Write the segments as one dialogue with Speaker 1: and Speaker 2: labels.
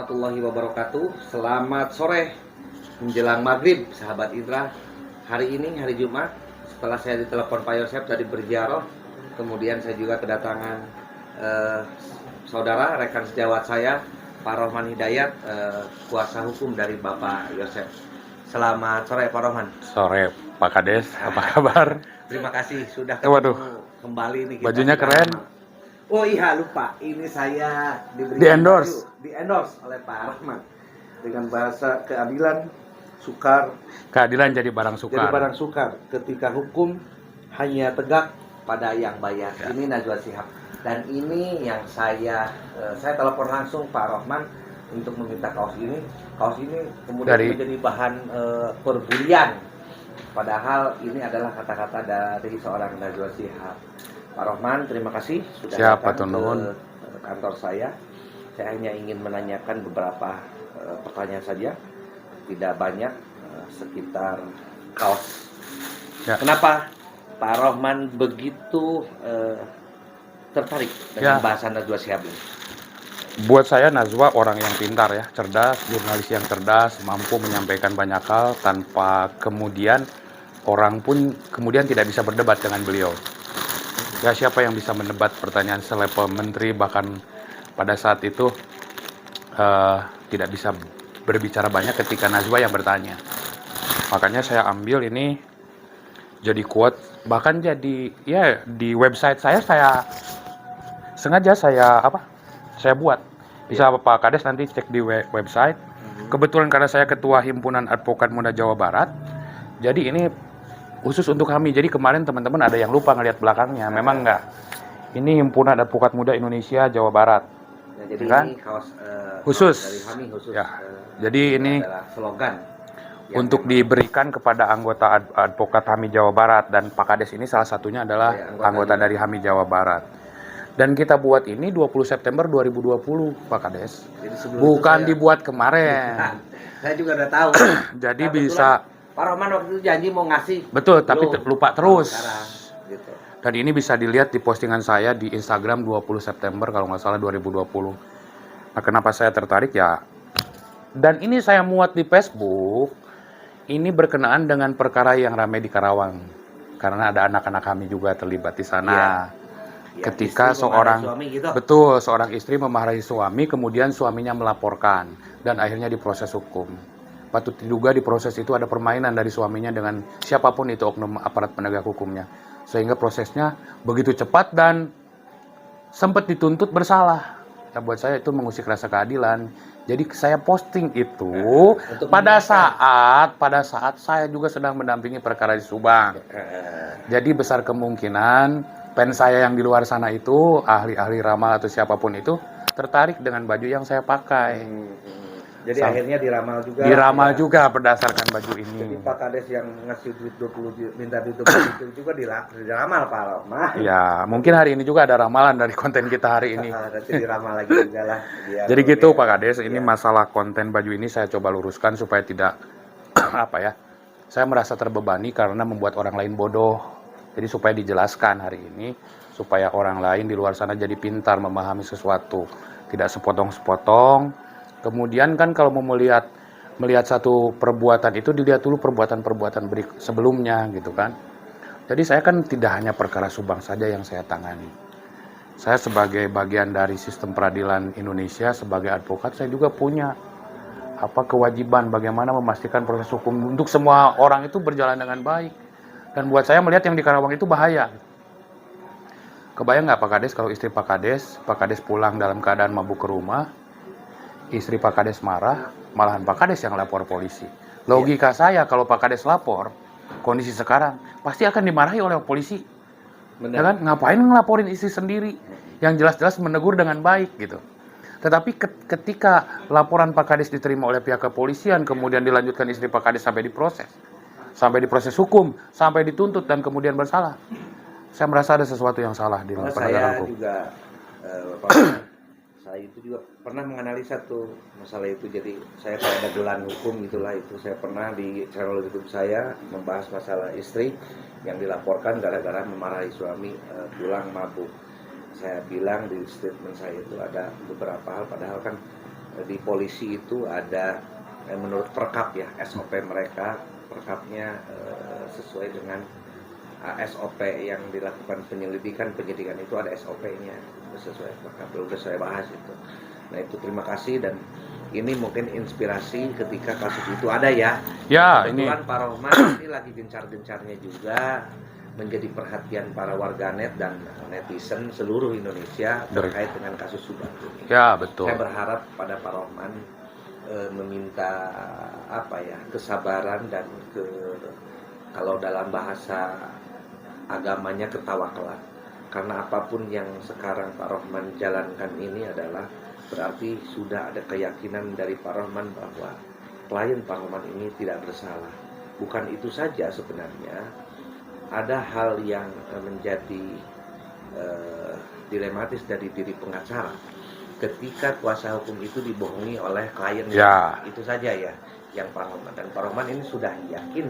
Speaker 1: warahmatullahi wabarakatuh. Selamat sore menjelang maghrib, sahabat Indra. Hari ini hari Jumat, setelah saya ditelepon Pak Yosep tadi berziarah, kemudian saya juga kedatangan saudara rekan sejawat saya, Pak Rohman Hidayat, kuasa hukum dari Bapak Yosep. Selamat sore Pak Rohman.
Speaker 2: Sore Pak Kades, apa kabar?
Speaker 1: Terima kasih sudah ketemu kembali nih.
Speaker 2: Bajunya keren.
Speaker 1: Oh iya, lupa, ini saya
Speaker 2: di endorse
Speaker 1: oleh Pak Rahman dengan bahasa keadilan sukar.
Speaker 2: Keadilan jadi barang sukar.
Speaker 1: Ketika hukum hanya tegak pada yang bayar. Ya. Ini Najwa Shihab. Dan ini yang saya telepon langsung Pak Rahman untuk meminta kaos ini. Kaos ini kemudian menjadi bahan perbulian. Padahal ini adalah kata-kata dari seorang Najwa Shihab. Pak Rohman, terima kasih sudah datang ke kantor saya. Saya hanya ingin menanyakan beberapa pertanyaan saja, tidak banyak, sekitar kaos. Ya. Kenapa Pak Rohman begitu tertarik dengan bahasa Najwa Shihab ini?
Speaker 2: Buat saya Najwa orang yang pintar ya, cerdas, jurnalis yang cerdas, mampu menyampaikan banyak hal tanpa kemudian orang pun kemudian tidak bisa berdebat dengan beliau. Ya, siapa yang bisa mendebat pertanyaan selevel menteri, bahkan pada saat itu tidak bisa berbicara banyak ketika Najwa yang bertanya. Makanya saya ambil ini jadi quote, bahkan jadi ya di website saya sengaja saya buat. Bisa Pak Kades nanti cek di website. Kebetulan karena saya ketua Himpunan Advokat Muda Jawa Barat, jadi ini khusus untuk kami. Jadi kemarin teman-teman ada yang lupa ngelihat belakangnya. Memang enggak. Ini Himpunan Advokat Muda Indonesia Jawa Barat.
Speaker 1: Ya, jadi
Speaker 2: kan?
Speaker 1: Ini kaos
Speaker 2: khusus.
Speaker 1: Dari kami khusus.
Speaker 2: Ya. Jadi ini
Speaker 1: slogan
Speaker 2: untuk diberikan kepada anggota advokat HAMI Jawa Barat, dan Pak Kades ini salah satunya adalah anggota dari HAMI Jawa Barat. Dan kita buat ini 20 September 2020, Pak Kades. Bukan dibuat kemarin.
Speaker 1: Saya juga udah tahu.
Speaker 2: Jadi bisa
Speaker 1: Pak Rohman waktu itu janji mau ngasih.
Speaker 2: Betul, tapi lupa terus.
Speaker 1: Gitu.
Speaker 2: Dan ini bisa dilihat di postingan saya di Instagram 20 September kalau nggak salah 2020. Nah, kenapa saya tertarik ya? Dan ini saya muat di Facebook. Ini berkenaan dengan perkara yang ramai di Karawang. Karena ada anak-anak kami juga terlibat di sana. Ya, ketika seorang istri memarahi suami, kemudian suaminya melaporkan dan akhirnya diproses hukum. Patut diduga di proses itu ada permainan dari suaminya dengan siapapun itu oknum aparat penegak hukumnya. Sehingga prosesnya begitu cepat dan sempat dituntut bersalah. Ya, buat saya itu mengusik rasa keadilan. Jadi saya posting itu pada saat saya juga sedang mendampingi perkara di Subang. Jadi besar kemungkinan fans saya yang di luar sana itu, ahli-ahli ramal atau siapapun itu, tertarik dengan baju yang saya pakai.
Speaker 1: Jadi akhirnya
Speaker 2: diramal juga berdasarkan baju ini.
Speaker 1: Jadi Pak Kades yang ngasih duit 20 minta duit 20 itu juga diramal Pak Rohman.
Speaker 2: Ya, mungkin hari ini juga ada ramalan dari konten kita hari ini.
Speaker 1: Nanti diramal lagi juga lah.
Speaker 2: Jadi gitu Pak Kades, ini masalah konten baju ini saya coba luruskan supaya tidak saya merasa terbebani karena membuat orang lain bodoh. Jadi supaya dijelaskan hari ini supaya orang lain di luar sana jadi pintar memahami sesuatu, tidak sepotong-sepotong. Kemudian kan kalau mau melihat satu perbuatan itu dilihat dulu perbuatan-perbuatan sebelumnya gitu kan. Jadi saya kan tidak hanya perkara Subang saja yang saya tangani. Saya sebagai bagian dari sistem peradilan Indonesia, sebagai advokat saya juga punya kewajiban bagaimana memastikan proses hukum untuk semua orang itu berjalan dengan baik. Dan buat saya melihat yang di Karawang itu bahaya. Kebayang nggak Pak Kades kalau istri Pak Kades pulang dalam keadaan mabuk ke rumah, istri Pak Kades marah, malahan Pak Kades yang lapor polisi. Logika saya kalau Pak Kades lapor, kondisi sekarang pasti akan dimarahi oleh polisi. Benar. Ya kan? Ngapain ngelaporin istri sendiri yang jelas-jelas menegur dengan baik gitu. Tetapi ketika laporan Pak Kades diterima oleh pihak kepolisian, kemudian dilanjutkan istri Pak Kades sampai diproses hukum, sampai dituntut dan kemudian bersalah, saya merasa ada sesuatu yang salah di penegakan hukum.
Speaker 1: Saya itu juga pernah menganalisa tuh masalah itu. Jadi saya kayak dagelan hukum gitulah itu. Saya pernah di channel YouTube saya membahas masalah istri yang dilaporkan gara-gara memarahi suami pulang mabuk. Saya bilang di statement saya itu ada beberapa hal, padahal kan di polisi itu ada menurut perkap ya, SOP mereka, perkapnya sesuai dengan SOP yang dilakukan penyidikan itu ada SOP-nya sesuai perkap, udah saya bahas itu. Nah itu terima kasih, dan ini mungkin inspirasi ketika kasus itu ada ya.
Speaker 2: Ya, ini
Speaker 1: Kebetulan Pak Rohman ini lagi gencar-gencarnya juga menjadi perhatian para warganet dan netizen seluruh Indonesia terkait dengan kasus Subang ini.
Speaker 2: ya betul.
Speaker 1: Saya berharap pada Pak Rohman meminta kesabaran dan kalau dalam bahasa agamanya ketawakalan. Karena apapun yang sekarang Pak Rohman jalankan ini adalah berarti sudah ada keyakinan dari Pak Rohman bahwa klien Pak Rohman ini tidak bersalah. Bukan itu saja sebenarnya, ada hal yang menjadi dilematis dari diri pengacara ketika kuasa hukum itu dibohongi oleh kliennya.
Speaker 2: Ya.
Speaker 1: Itu saja ya yang Pak Rohman, dan Pak Rohman ini sudah yakin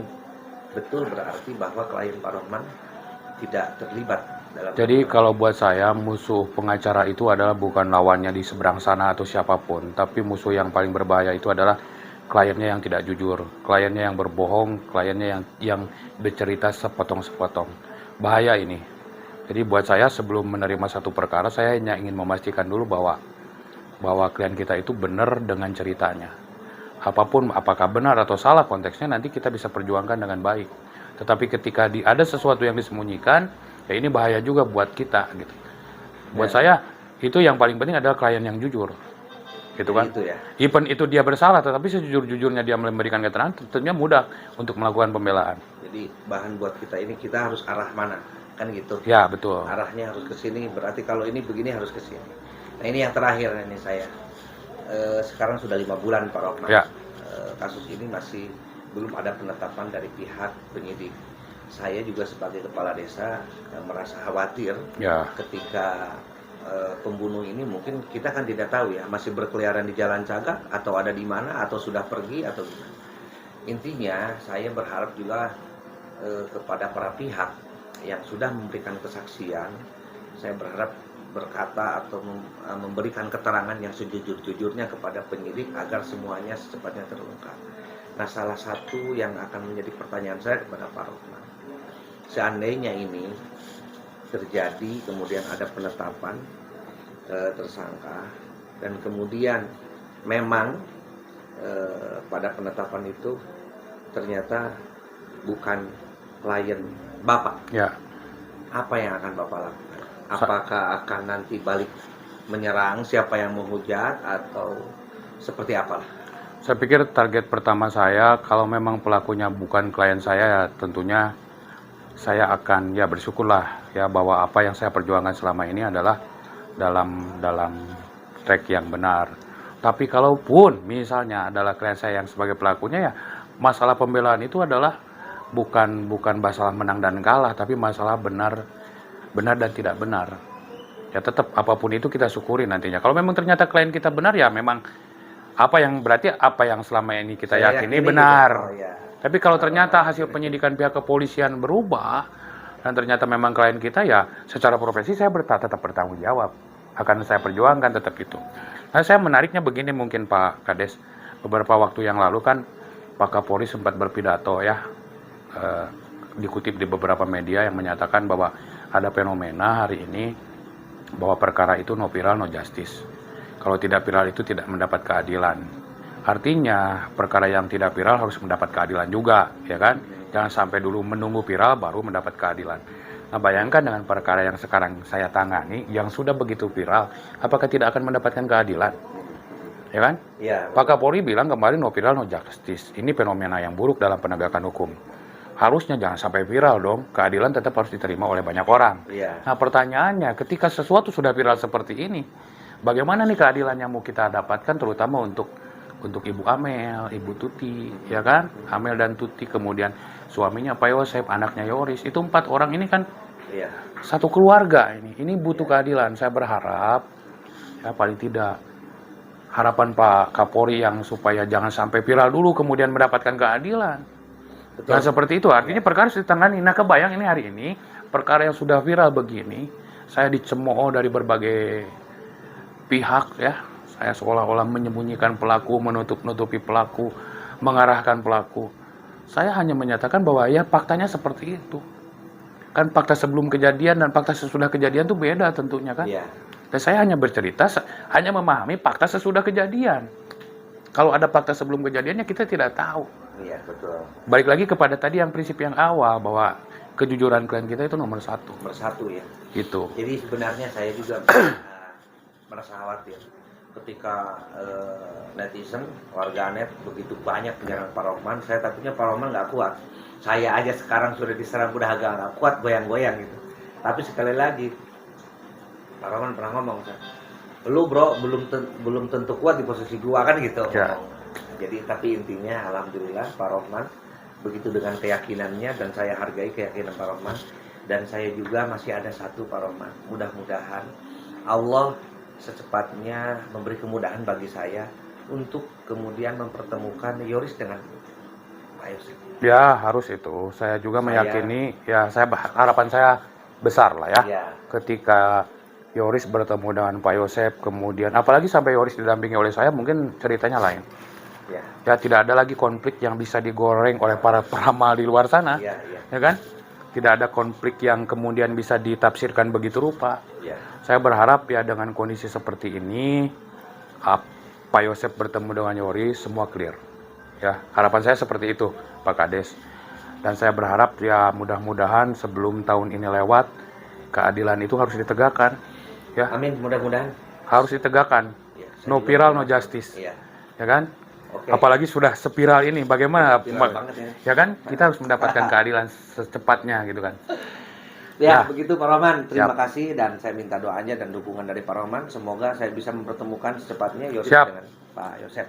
Speaker 1: betul berarti bahwa klien Pak Rohman tidak terlibat dalam.
Speaker 2: Jadi kalau buat saya musuh pengacara itu adalah bukan lawannya di seberang sana atau siapapun, tapi musuh yang paling berbahaya itu adalah kliennya yang tidak jujur, kliennya yang berbohong, kliennya yang bercerita sepotong-sepotong. Bahaya ini. Jadi buat saya sebelum menerima satu perkara, saya hanya ingin memastikan dulu bahwa klien kita itu benar dengan ceritanya. Apapun, apakah benar atau salah konteksnya, nanti kita bisa perjuangkan dengan baik. Tetapi ketika ada sesuatu yang disembunyikan, ya ini bahaya juga buat kita gitu. Buat saya itu yang paling penting adalah klien yang jujur, gitu kan?
Speaker 1: Itu ya.
Speaker 2: Even itu dia bersalah, tetapi sejujur-jujurnya dia memberikan keterangan, tentunya mudah untuk melakukan pembelaan.
Speaker 1: Jadi bahan buat kita ini, kita harus arah mana, kan gitu?
Speaker 2: Ya betul.
Speaker 1: Arahnya harus ke sini, berarti kalau ini begini harus ke sini. Nah ini yang terakhir ini saya. Sekarang sudah 5 bulan Pak Rohman.
Speaker 2: Ya.
Speaker 1: Kasus ini masih belum ada penetapan dari pihak penyidik. Saya juga sebagai kepala desa merasa khawatir
Speaker 2: Ya.
Speaker 1: ketika pembunuh ini mungkin kita kan tidak tahu ya, masih berkeliaran di Jalan Cagak atau ada di mana atau sudah pergi atau gimana. Intinya saya berharap juga kepada para pihak yang sudah memberikan kesaksian, saya berharap berkata atau memberikan keterangan yang sejujur-jujurnya kepada penyidik agar semuanya secepatnya terungkap. Nah, salah satu yang akan menjadi pertanyaan saya kepada Pak Rohman, seandainya ini terjadi, kemudian ada penetapan tersangka, dan kemudian memang pada penetapan itu ternyata bukan klien Bapak.
Speaker 2: Ya.
Speaker 1: Apa yang akan Bapak lakukan? Apakah akan nanti balik menyerang siapa yang menghujat atau seperti apalah?
Speaker 2: Saya pikir target pertama saya, kalau memang pelakunya bukan klien saya, ya tentunya saya akan ya bersyukurlah ya bahwa apa yang saya perjuangkan selama ini adalah dalam track yang benar. Tapi kalaupun misalnya adalah klien saya yang sebagai pelakunya, ya masalah pembelaan itu adalah bukan masalah menang dan kalah, tapi masalah benar dan tidak benar. Ya tetap apapun itu kita syukuri nantinya. Kalau memang ternyata klien kita benar, ya memang apa yang selama ini kita yakini benar.
Speaker 1: Gitu. Oh, ya.
Speaker 2: Tapi kalau ternyata hasil penyidikan pihak kepolisian berubah dan ternyata memang klien kita, ya secara profesi saya tetap bertanggung jawab. Akan saya perjuangkan tetap itu. Nah, saya menariknya begini mungkin Pak Kades. Beberapa waktu yang lalu kan Pak Kapolri sempat berpidato ya, dikutip di beberapa media yang menyatakan bahwa ada fenomena hari ini bahwa perkara itu no viral no justice. Kalau tidak viral itu tidak mendapat keadilan. Artinya perkara yang tidak viral harus mendapat keadilan juga, ya kan? Jangan sampai dulu menunggu viral baru mendapat keadilan. Nah, bayangkan dengan perkara yang sekarang saya tangani yang sudah begitu viral, apakah tidak akan mendapatkan keadilan? Ya kan?
Speaker 1: Ya.
Speaker 2: Pak Kapolri bilang kemarin no viral no justice. Ini fenomena yang buruk dalam penegakan hukum. Harusnya jangan sampai viral dong, keadilan tetap harus diterima oleh banyak orang.
Speaker 1: Iya.
Speaker 2: Nah pertanyaannya, ketika sesuatu sudah viral seperti ini, bagaimana nih keadilan yang mau kita dapatkan, terutama untuk Ibu Amel, Ibu Tuti, ya kan? Amel dan Tuti, kemudian suaminya Pak Yosep, anaknya Yoris, itu 4 orang ini kan
Speaker 1: Iya.
Speaker 2: satu keluarga ini butuh keadilan. Saya berharap, ya paling tidak, harapan Pak Kapolri yang supaya jangan sampai viral dulu kemudian mendapatkan keadilan.
Speaker 1: Betul.
Speaker 2: Nah seperti itu, artinya perkara harus ditangani. Nah kebayang ini hari ini, perkara yang sudah viral begini, saya dicemooh dari berbagai pihak ya, Kayak seolah-olah menyembunyikan pelaku, menutup-nutupi pelaku, mengarahkan pelaku. Saya hanya menyatakan bahwa ya faktanya seperti itu. Kan fakta sebelum kejadian dan fakta sesudah kejadian itu beda tentunya kan.
Speaker 1: Iya.
Speaker 2: Dan saya hanya bercerita, hanya memahami fakta sesudah kejadian. Kalau ada fakta sebelum kejadiannya kita tidak tahu.
Speaker 1: Iya, betul.
Speaker 2: Balik lagi kepada tadi yang prinsip yang awal bahwa kejujuran klien kita itu nomor satu.
Speaker 1: Nomor satu ya.
Speaker 2: Gitu.
Speaker 1: Jadi sebenarnya saya juga merasa khawatir ketika netizen, warganet begitu banyak menyerang Pak Rohman. Saya takutnya Pak Rohman nggak kuat. Saya aja sekarang sudah diserang udah agak nggak kuat, goyang-goyang gitu. Tapi sekali lagi Pak Rohman pernah ngomong, lu bro belum tentu kuat di posisi gua kan gitu.
Speaker 2: Ya.
Speaker 1: Jadi tapi intinya alhamdulillah Pak Rohman begitu dengan keyakinannya, dan saya hargai keyakinan Pak Rohman, dan saya juga masih ada satu Pak Rohman. Mudah-mudahan Allah secepatnya memberi kemudahan bagi saya untuk kemudian mempertemukan Yoris dengan Pak Yosef.
Speaker 2: Ya harus itu. Saya juga meyakini, ya harapan saya besar lah ya.
Speaker 1: Ya.
Speaker 2: Ketika Yoris bertemu dengan Pak Yosef, kemudian apalagi sampai Yoris didampingi oleh saya, mungkin ceritanya lain.
Speaker 1: Ya.
Speaker 2: Ya tidak ada lagi konflik yang bisa digoreng oleh para peramal di luar sana,
Speaker 1: Ya.
Speaker 2: ya kan? Tidak ada konflik yang kemudian bisa ditafsirkan begitu rupa.
Speaker 1: Ya.
Speaker 2: Saya berharap ya dengan kondisi seperti ini, Pak Yosef bertemu dengan Yoris, semua clear. Ya, harapan saya seperti itu, Pak Kades. Dan saya berharap ya mudah-mudahan sebelum tahun ini lewat, keadilan itu harus ditegakkan. Ya,
Speaker 1: Amin, mudah-mudahan.
Speaker 2: harus ditegakkan.
Speaker 1: Ya,
Speaker 2: No viral, no justice.
Speaker 1: Iya.
Speaker 2: Ya kan?
Speaker 1: Oke.
Speaker 2: Apalagi sudah spiral ini, bagaimana?
Speaker 1: Viral banget ya.
Speaker 2: Ya kan? Kita harus mendapatkan keadilan secepatnya gitu kan.
Speaker 1: Ya,
Speaker 2: Ya.
Speaker 1: begitu Pak Rohman. Terima
Speaker 2: Siap.
Speaker 1: kasih, dan saya minta doanya dan dukungan dari Pak Rohman. Semoga saya bisa mempertemukan secepatnya Yosef
Speaker 2: Siap.
Speaker 1: dengan Pak Yosef.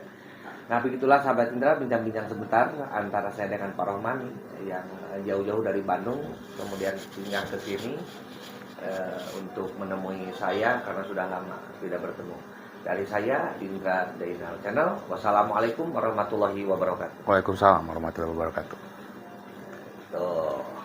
Speaker 1: Nah, begitulah sahabat Indra, bincang-bincang sebentar antara saya dengan Pak Rohman yang jauh-jauh dari Bandung, kemudian singgah ke sini untuk menemui saya karena sudah lama tidak bertemu. Dari saya, Indra Dainal Channel. Wassalamualaikum warahmatullahi wabarakatuh.
Speaker 2: Waalaikumsalam warahmatullahi wabarakatuh.
Speaker 1: Tuh.